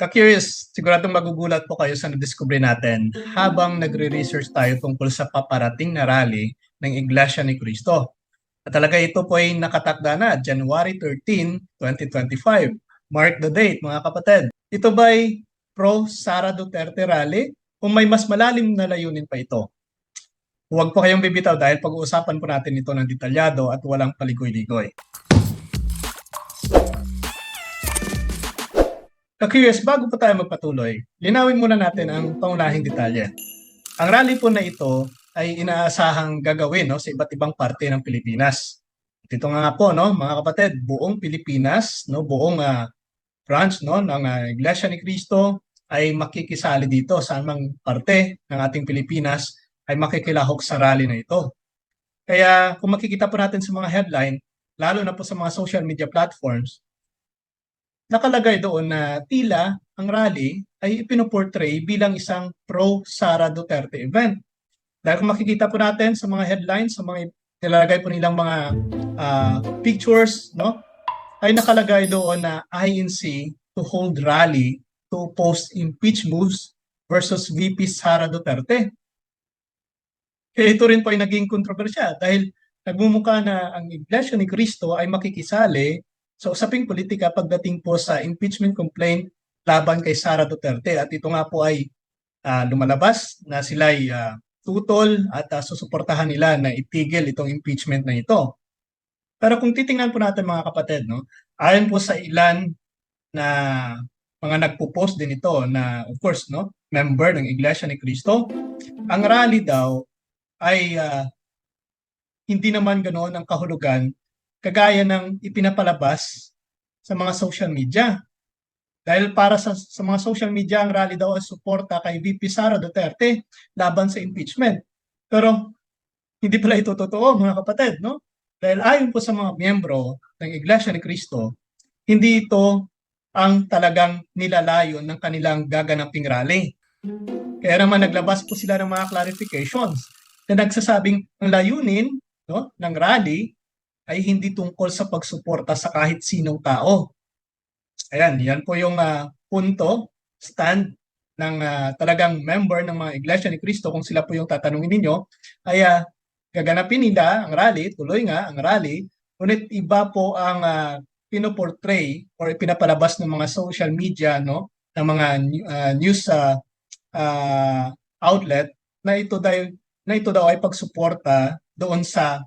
Ka-curious, siguradong magugulat po kayo sa nadiskubre natin habang nagre-research tayo tungkol sa paparating na rally ng Iglesia ni Cristo. At talaga ito po ay nakatakda na, January 13, 2025. Mark the date, mga kapatid. Ito ba ay pro-Sara Duterte rally o may mas malalim na layunin pa ito? Huwag po kayong bibitaw dahil pag-uusapan po natin ito ng detalyado at walang paligoy-ligoy. Ka-curious, bago pa tayo magpatuloy, linawin muna natin ang pangunahing detalye. Ang rally po na ito ay inaasahang gagawin sa iba't ibang parte ng Pilipinas. At ito nga po, mga kapatid, buong Pilipinas, buong branch ng Iglesia ni Cristo ay makikisali dito sa anumang parte ng ating Pilipinas ay makikilahok sa rally na ito. Kaya kung makikita po natin sa mga headline, lalo na po sa mga social media platforms, nakalagay doon na tila ang rally ay ipinoportray bilang isang pro-Sara Duterte event. Dahil kung makikita po natin sa mga headlines, sa mga nilalagay po nilang mga pictures, ay nakalagay doon na INC to hold rally to oppose impeach moves versus VP Sara Duterte. Kaya ito rin po ay naging kontrobersya dahil nagmumukha na ang Iglesia ni Cristo ay makikisali sa usaping politika pagdating po sa impeachment complaint laban kay Sara Duterte. At ito nga po ay lumalabas na sila ay tutol at susuportahan nila na itigil itong impeachment na ito. Pero kung titingnan po natin mga kapatid, ayon po sa ilan na mga nagpo-post din ito na of course member ng Iglesia ni Cristo, ang rally daw ay hindi naman ganoon ang kahulugan kagaya ng ipinapalabas sa mga social media. Dahil para sa mga social media, ang rally daw ay suporta kay VP Sara Duterte laban sa impeachment. Pero hindi pala ito totoo mga kapatid, Dahil ayon po sa mga miyembro ng Iglesia ni Cristo, hindi ito ang talagang nilalayon ng kanilang gaganaping rally. Kaya naman naglabas po sila ng mga clarifications na nagsasabing ang layunin ng rally ay hindi tungkol sa pagsuporta sa kahit sinong tao. Ayan, yan po yung punto, stand ng talagang member ng mga Iglesia ni Cristo. Kung sila po yung tatanungin ninyo, ay gaganapin nila ang rally, tuloy nga ang rally, ngunit iba po ang pinoportray or pinapalabas ng mga social media, ng mga news outlet na ito daw ay pagsuporta doon sa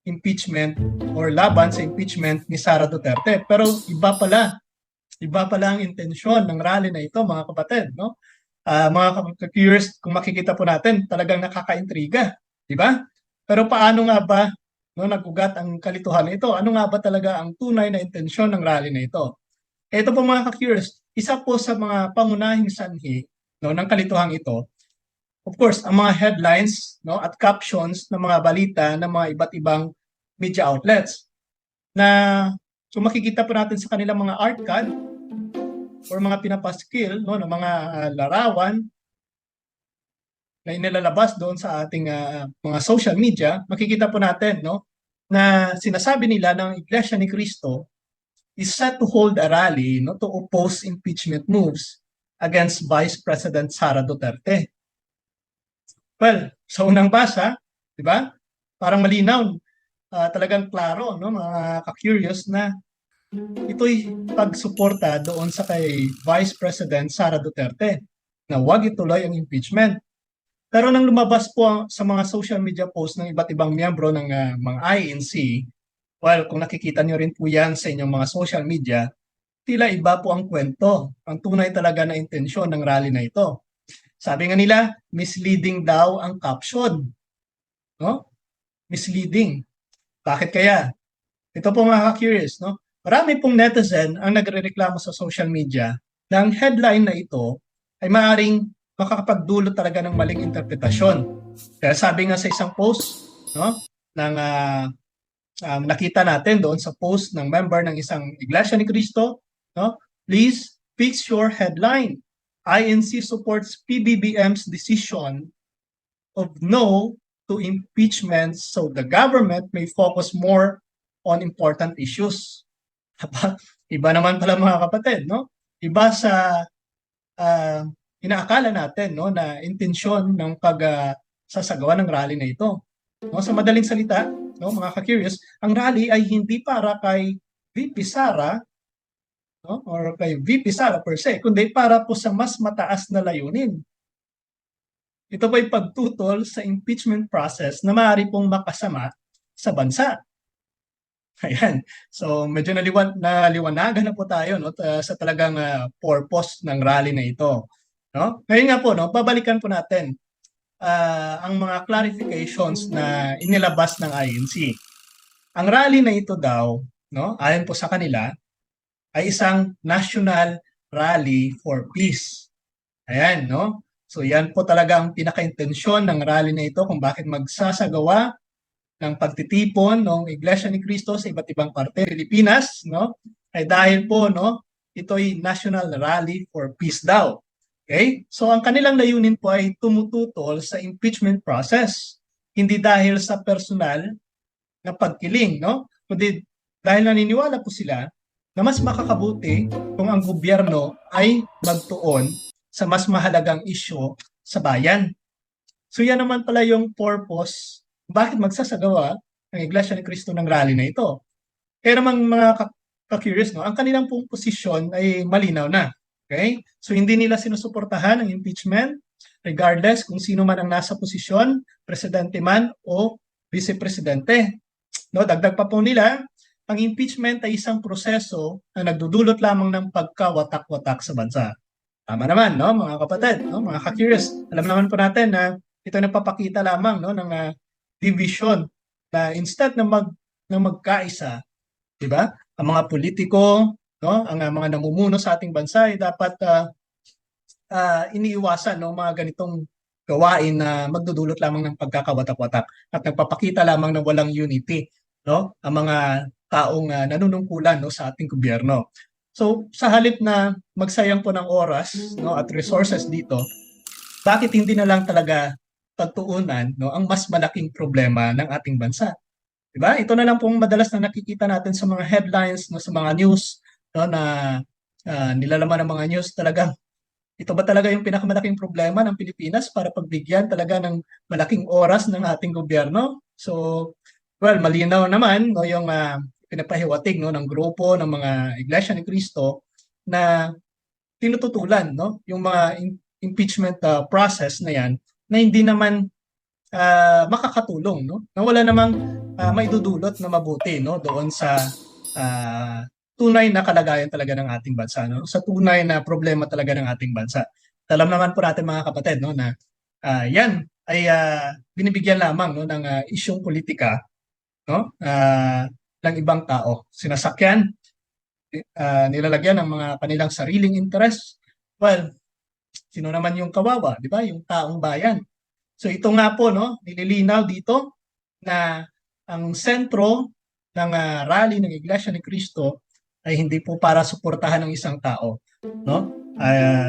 impeachment or laban sa impeachment ni Sara Duterte. Pero iba pala ang intensyon ng rally na ito mga kapatid, mga curious, kung makikita po natin, talagang nakakaintriga, di ba? Pero paano nga ba nag-ugat ang kalituhan na ito? Ano nga ba talaga ang tunay na intensyon ng rally na ito? Ito po mga curious, isa po sa mga pangunahing sanhi ng kalituhang ito, of course, ang mga headlines at captions ng mga balita ng mga iba't ibang media outlets na kung makikita po natin sa kanilang mga art card or mga pinapaskil ng mga larawan na inilalabas doon sa ating mga social media, makikita po natin na sinasabi nila ng Iglesia ni Cristo is set to hold a rally to oppose impeachment moves against Vice President Sara Duterte. Well, sa unang basa, di ba? Parang malinaw, talagang klaro, mga ka-curious na ito'y pagsuporta doon sa kay Vice President Sara Duterte na huwag ituloy ang impeachment. Pero nang lumabas po sa mga social media posts ng iba't ibang miyembro ng mga INC, well, kung nakikita nyo rin po yan sa inyong mga social media, tila iba po ang kwento, ang tunay talaga na intensyon ng rally na ito. Sabi nga nila, misleading daw ang caption. Misleading. Bakit kaya? Ito po mga curious, Marami pong netizen ang nagrereklamo sa social media na ang headline na ito ay maaaring makakapagdulot talaga ng maling interpretasyon. Kaya sabi nga sa isang post, ng nakita natin doon sa post ng member ng isang Iglesia ni Cristo, please fix your headline. INC supports PBBM's decision of no to impeachment so the government may focus more on important issues. Iba naman pala mga kapatid, Iba sa ah, inaakala natin, no, na intensyon ng sasagawa ng rally na ito. No, sa madaling salita, no, mga ka-curious, ang rally ay hindi para kay VP Sara, no, or kay VP Sara per se, kundi para po sa mas mataas na layunin. Ito po ay pagtutol sa impeachment process na maaari pong makasama sa bansa. Ayan. So medyo naliwanagan na po tayo, no, sa talagang purpose ng rally na ito. No? Ngayon nga po, no, babalikan po natin ang mga clarifications na inilabas ng INC. Ang rally na ito daw, no, ayon po sa kanila, ay isang national rally for peace. Ayan, no? So yan po talaga ang pinaka-intensyon ng rally na ito kung bakit magsasagawa ng pagtitipon ng Iglesia ni Cristo sa iba't ibang parte ng Pilipinas, no? Ay dahil po, no, ito ay National Rally for Peace daw. Okay? So ang kanilang layunin po ay tumututol sa impeachment process. Hindi dahil sa personal na pagkiling, no? Kundi dahil naniniwala po sila na mas makakabuti kung ang gobyerno ay magtuon sa mas mahalagang isyu sa bayan. So yan naman pala yung purpose bakit magsasagawa ang Iglesia ni Cristo ng rally na ito. Kaya namang mga ka-curious, no, ang kanilang pong posisyon ay malinaw na. Okay? So hindi nila sinusuportahan ang impeachment regardless kung sino man ang nasa posisyon, presidente man o vice-presidente. No, dagdag pa po nila, ang impeachment ay isang proseso na nagdudulot lamang ng pagkawatak-watak sa bansa. Tama naman, no, mga kapatid, no, mga ka-curious. Alam naman po natin na ito nagpapakita lamang, no, ng division na instead na magkaisa, di ba? Ang mga politiko, no, ang mga namumuno sa ating bansa ay dapat iniiwasan, no, mga ganitong gawain na magdudulot lamang ng pagkakawatak-watak at nagpapakita lamang ng walang unity, no, ang mga taong nanunungkulan, no, sa ating gobyerno. So sa halip na magsayang po ng oras, no, at resources dito, bakit hindi na lang talaga pagtuunan, no, ang mas malaking problema ng ating bansa? Diba? Ito na lang pong madalas na nakikita natin sa mga headlines, no, sa mga news, no, na nilalaman ng mga news talaga. Ito ba talaga yung pinakamalaking problema ng Pilipinas para pagbigyan talaga ng malaking oras ng ating gobyerno? So, well, malinaw naman, no, yung pinapahiwatig, no, ng grupo ng mga Iglesia ni Cristo na tinututulan, no, yung mga impeachment process na yan na hindi naman makakatulong, no? Na wala namang maidudulot na mabuti, no, doon sa tunay na kalagayan talaga ng ating bansa, no? Sa tunay na problema talaga ng ating bansa. Alam naman po natin mga kapatid, no, na yan ay binibigyan lamang, no, ng isyung politika, no, ng ibang tao. Sinasakyan, nilalagyan ng mga kanilang sariling interest. Well, sino naman yung kawawa, di ba? Yung taong bayan. So ito nga po, no, nililinaw dito na ang sentro ng rally ng Iglesia ni Cristo ay hindi po para suportahan ng isang tao, no?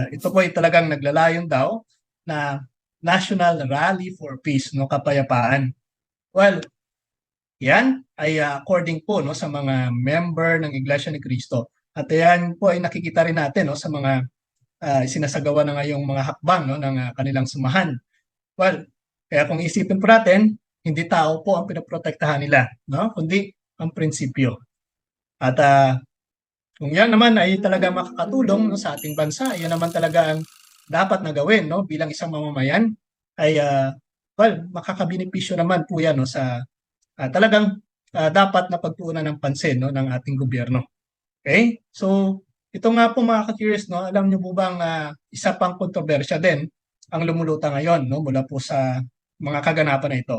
Ito po ay talagang naglalayon daw na National Rally for Peace, no, kapayapaan. Well, yan ay according po, no, sa mga member ng Iglesia ni Cristo. At yan po ay nakikita rin natin, no, sa mga sinasagawa na ngayong mga hakbang, no, ng kanilang samahan. Well, kaya kung isipin po natin, hindi tao po ang pinoprotektahan nila, no, kundi ang prinsipyo. At kung yan naman ay talaga makakatulong, no, sa ating bansa, yan naman talaga ang dapat na gawin, no, bilang isang mamamayan, ay well, makakabenepisyo naman po yan, no, sa talagang dapat na pagtuunan ng pansin, no, ng ating gobyerno. Okay? So, ito nga po mga ka-curious, no, alam niyo po bang isa pang kontrobersya din ang lumuluta ngayon, no, mula po sa mga kaganapan na ito.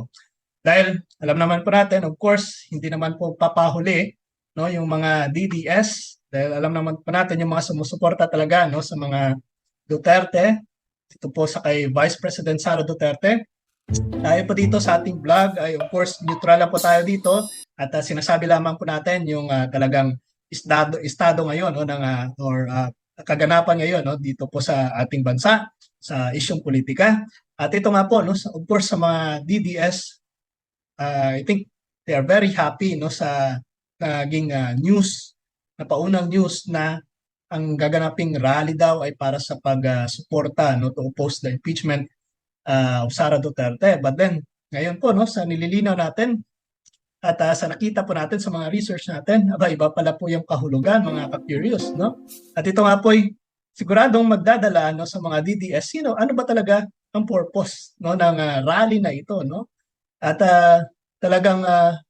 Dahil alam naman po natin, of course, hindi naman po papahuli, no, yung mga DDS, dahil alam naman po natin yung mga sumusuporta talaga, no, sa mga Duterte, ito po sa kay Vice President Sara Duterte. Tayo po dito sa ating vlog ay of course neutral lang po tayo dito at sinasabi lamang po natin yung talagang estado ngayon, no, ng kaganapan ngayon, no, dito po sa ating bansa sa isyung politika. At ito nga po, no, of course sa mga DDS, I think they are very happy, no, sa naging news, na paunang news na ang gaganaping rally daw ay para sa pag-suporta no, to oppose the impeachment of Sara Duterte. But then, ngayon po, no, sa nililinaw natin at sa nakita po natin sa mga research natin, iba pala po yung kahulugan, mga ka-curious. No? At ito nga po ay siguradong magdadala no, sa mga DDS, ano ba talaga ang purpose no, ng rally na ito. No? At talagang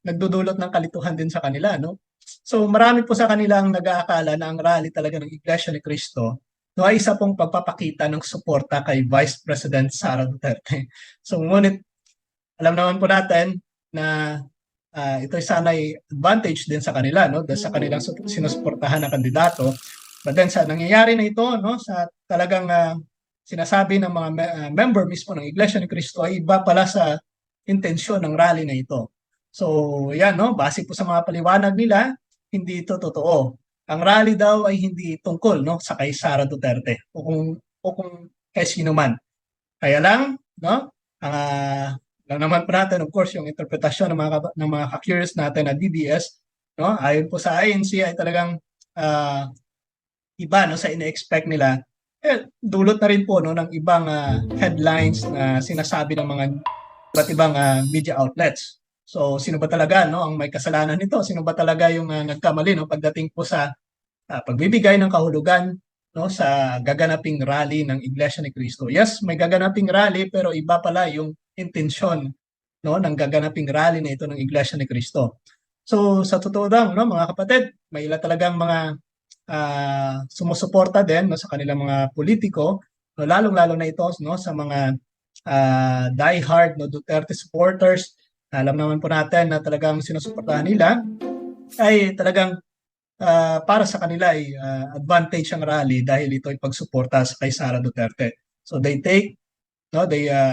nagdudulot ng kalituhan din sa kanila. No? So marami po sa kanilang nag-aakala na ang rally talaga ng Iglesia ni Cristo no, ay isa pong pagpapakita ng suporta kay Vice President Sara Duterte. So ngunit alam naman po natin na ito ay sana'y advantage din sa kanila no, dahil sa kanilang sinusuportahan na kandidato. But then sa nangyayari na ito no, sa talagang sinasabi ng mga member mismo ng Iglesia ni Cristo ay iba pala sa intensyon ng rally na ito. So, yan, no? Base po sa mga paliwanag nila, hindi ito totoo. Ang rally daw ay hindi tungkol no, sa kay Sara Duterte o kung kay sino man. Kaya lang, no? Lang naman po natin, of course, yung interpretasyon ng mga ka-curious natin na DDS, no? Ayon po sa INC ay talagang iba no, sa ine-expect nila. Dulot na rin po no, ng ibang headlines na sinasabi ng mga iba't ibang media outlets. So sino ba talaga no ang may kasalanan nito? Sino ba talaga yung nagkamali no pagdating po sa pagbibigay ng kahulugan no sa gaganaping rally ng Iglesia ni Cristo? Yes, may gaganaping rally pero iba pala yung intensyon no ng gaganaping rally na ito ng Iglesia ni Cristo. So sa totoo lang no mga kapatid, may ila talagang mga sumusuporta din no, sa kanilang mga politiko, no, lalong-lalo na ito no, sa mga die-hard no, Duterte supporters. Alam naman po natin na talagang sinusuportahan nila ay talagang para sa kanila ay advantage ang rally dahil ito ay pagsuporta kay Sara Duterte. So they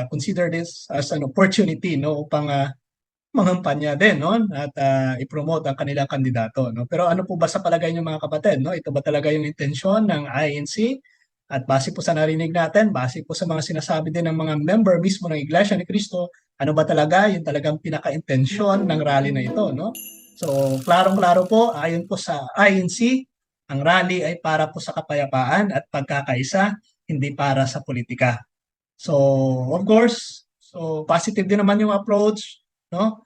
consider this as an opportunity no upang mangampanya din no at i-promote ang kanilang kandidato no. Pero ano po ba sa palagay niyo mga kapatid no? Ito ba talaga yung intensyon ng INC? At base po sa narinig natin, base po sa mga sinasabi din ng mga member mismo ng Iglesia ni Cristo, ano ba talaga yung talagang pinaka-intensyon ng rally na ito no? So klarong-klaro po ayon po sa INC, ang rally ay para po sa kapayapaan at pagkakaisa, hindi para sa politika. So of course, so positive din naman yung approach no?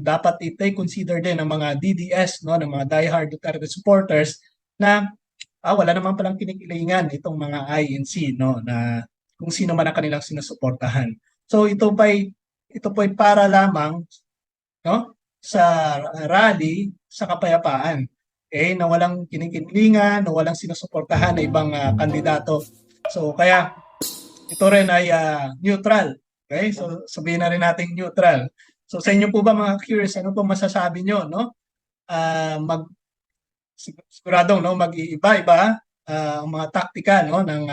Dapat i-take consider din ng mga DDS no, ng mga diehard Duterte supporters na wala naman palang kinikilingan itong mga INC no na kung sino man ang kanilang sinusuportahan. So ito po ay para lamang no sa rally sa kapayapaan. Okay, na walang kinikilingan, na walang sinusuportahan na ibang kandidato. So kaya ito rin ay neutral. Okay? So sabihin na rin natin neutral. So sa inyo po ba mga curious, ano po masasabi nyo no? Siguradong no mag-iiba-iba ang mga taktika no ng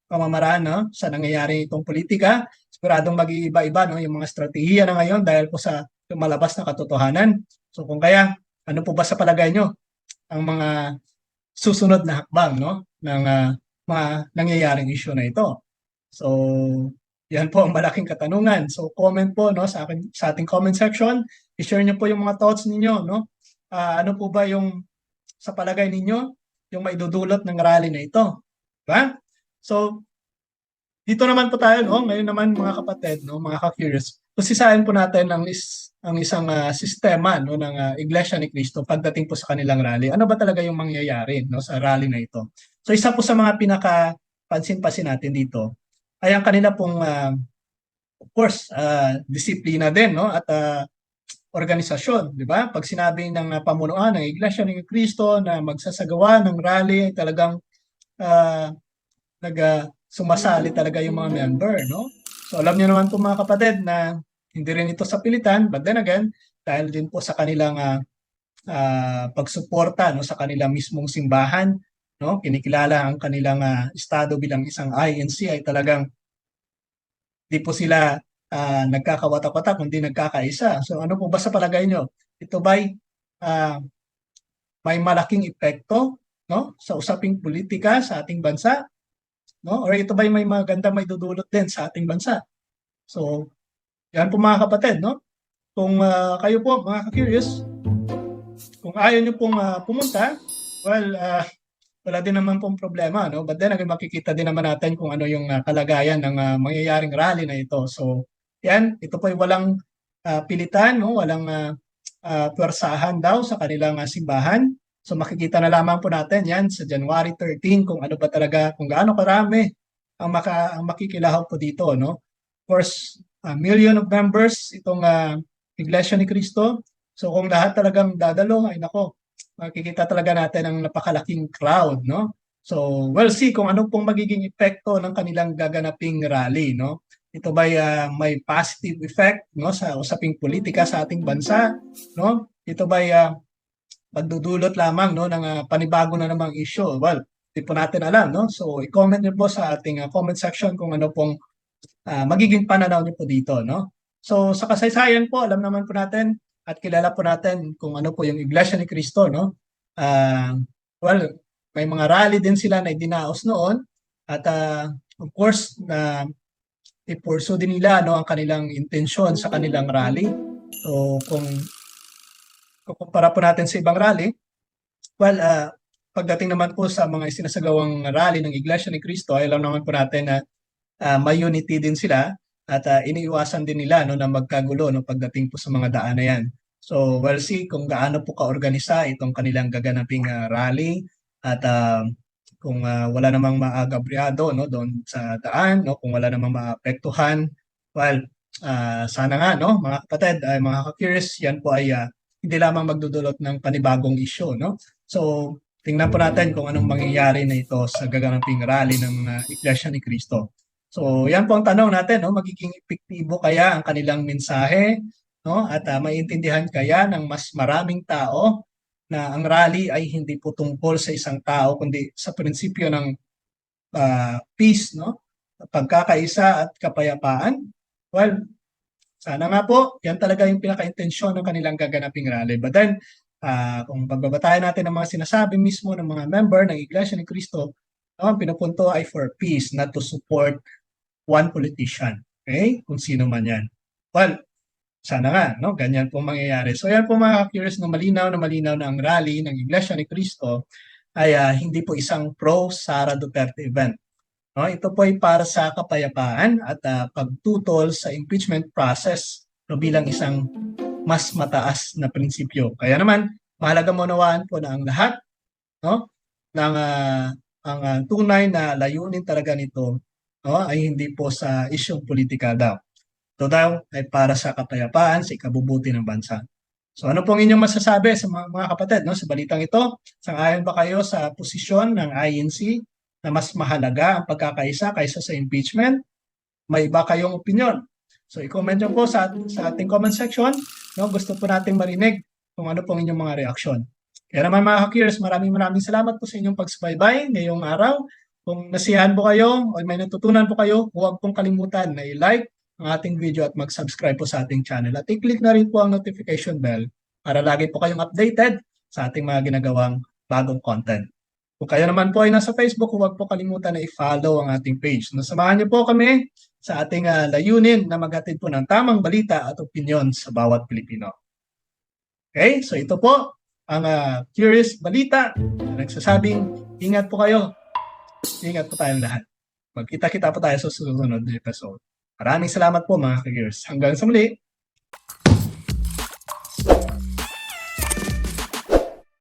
pamamaraan no sa nangyayari itong politika. Siguradong mag-iiba-iba no yung mga estratehiya na ngayon dahil po sa lumalabas na katotohanan. So kung kaya ano po ba sa palagay nyo ang mga susunod na hakbang no ng mga nangyayaring issue na ito? So yan po ang malaking katanungan. So comment po no sa ating comment section. I-share niyo po yung mga thoughts ninyo no. Ano po ba yung sa palagay ninyo yung maidudulot ng rally na ito? Diba? So dito naman po tayo no. Ngayon naman mga kapatid no, mga ka-curious. Pusisahin po natin ang isang sistema no ng Iglesia ni Cristo pagdating po sa kanilang rally. Ano ba talaga yung mangyayari no sa rally na ito? So isa po sa mga pinaka pansin-pansin natin dito ay ang kanila pong of course disiplina din no at organisasyon, di ba? Pag sinabi ng pamunuan ng Iglesia ni Cristo na magsasagawa ng rally ay talagang sumasali talaga yung mga member, no? So alam niyo naman po mga kapatid na hindi rin ito sa pilitan, but then again, dahil din po sa kanilang pagsuporta no sa kanilang mismong simbahan, no? Kinikilala ang kanilang estado bilang isang INC ay talagang di po sila nagkakawatak-watak kundi nagkakaisa. So ano po ba sa palagay nyo? Ito ba'y may malaking epekto no sa usaping politika sa ating bansa? No? Or ito ba'y may maganda may dudulot din sa ating bansa? So yan po mga kapatid, no? Kung kayo po mga ka-curious, kung ayaw nyo pong pumunta, well, wala din naman pong problema, no? But then again, makikita din naman natin kung ano yung kalagayan ng mangyayaring rally na ito. So, yan, ito po ay walang pilitan, no? Walang puwersahan daw sa kanilang simbahan. So makikita na lamang po natin yan sa January 13 kung ano ba talaga, kung gaano karami ang makikilahaw po dito, no? Of course, a million of members itong Iglesia ni Cristo. So kung lahat talagang dadalo, ay nako, makikita talaga natin ang napakalaking crowd, no? So we'll see kung ano pong magiging epekto ng kanilang gaganaping rally, no? Ito ba may positive effect, no, sa usaping politika sa ating bansa, no? Ito ba magdudulot lamang, no, ng panibago na namang issue? Well, hindi po natin alam, no? So i-comment niyo po sa ating comment section kung ano pong magiging pananaw niyo po dito, no? So sa kasaysayan po, alam naman po natin at kilala po natin kung ano po yung Iglesia ni Cristo, no? Well, may mga rally din sila na idinaos noon at of course na i-pursue din nila, no, ang kanilang intensyon sa kanilang rally. So kung kumpara po natin sa ibang rally, well, pagdating naman po sa mga isinasagawang rally ng Iglesia ni Cristo, ay alam naman po natin na may unity din sila at iniiwasan din nila, no, na magkagulo, no, pagdating po sa mga daan na yan. So we'll see kung gaano po kaorganisa itong kanilang gaganaping rally at kung wala namang maagabriado, no, doon sa daan, no, kung wala namang maapektuhan, well, sana nga, no, mga kapatid, mga ka-curious, yan po ay hindi lamang magdudulot ng panibagong issue, no? So tingnan po natin kung anong mangyayari na ito sa gaganaping rally ng mga Iglesia ni Cristo. So yan po ang tanong natin, no? Magiging epektibo kaya ang kanilang mensahe, no? At maiintindihan kaya ng mas maraming tao na ang rally ay hindi po tungkol sa isang tao kundi sa prinsipyo ng peace, no? Pagkakaisa at kapayapaan. Well, sana nga po, yan talaga yung pinaka-intensyon ng kanilang gaganaping rally. But then, kung pagbabatayan natin ang mga sinasabi mismo ng mga member ng Iglesia ni Cristo, ang pinupunto ay for peace, not to support one politician. Okay? Kung sino man yan. Well, sana nga, no? Ganyan po mangyayari. So yan po mga curious na malinaw na ang rally ng Iglesia ni Cristo ay hindi po isang pro-Sara Duterte event. No, ito po ay para sa kapayapaan at pagtutol sa impeachment process, no, bilang isang mas mataas na prinsipyo. Kaya naman, mahalaga maunawaan po na ang lahat, no, ng ang tunay na layunin talaga nito, no, ay hindi po sa isyong politika daw. Ito daw ay para sa kapayapaan, sa ikabubuti ng bansa. So ano pong inyong masasabi sa mga kapatid, no, sa balitang ito? Sang-ayon ba kayo sa posisyon ng INC na mas mahalaga ang pagkakaisa kaysa sa impeachment? May iba kayong opinion? So i-comment nyo po sa ating comment section. No? Gusto po nating marinig kung ano pong inyong mga reaksyon. Kaya naman mga ka-curious, maraming salamat po sa inyong pagsubaybay ngayong araw. Kung nasiyahan po kayo o may natutunan po kayo, huwag pong kalimutan na i-like ang ating video at mag-subscribe po sa ating channel. At i-click na rin po ang notification bell para lagi po kayong updated sa ating mga ginagawang bagong content. Kung kayo naman po ay nasa Facebook, huwag po kalimutan na i-follow ang ating page. Nasamahan niyo po kami sa ating layunin na maghatid po ng tamang balita at opinyon sa bawat Pilipino. Okay, so ito po ang Curious Balita na nagsasabing ingat po kayo. Ingat po tayong lahat. Magkita-kita po tayo sa susunod na episode. Maraming salamat po mga ka-curious. Hanggang sa muli.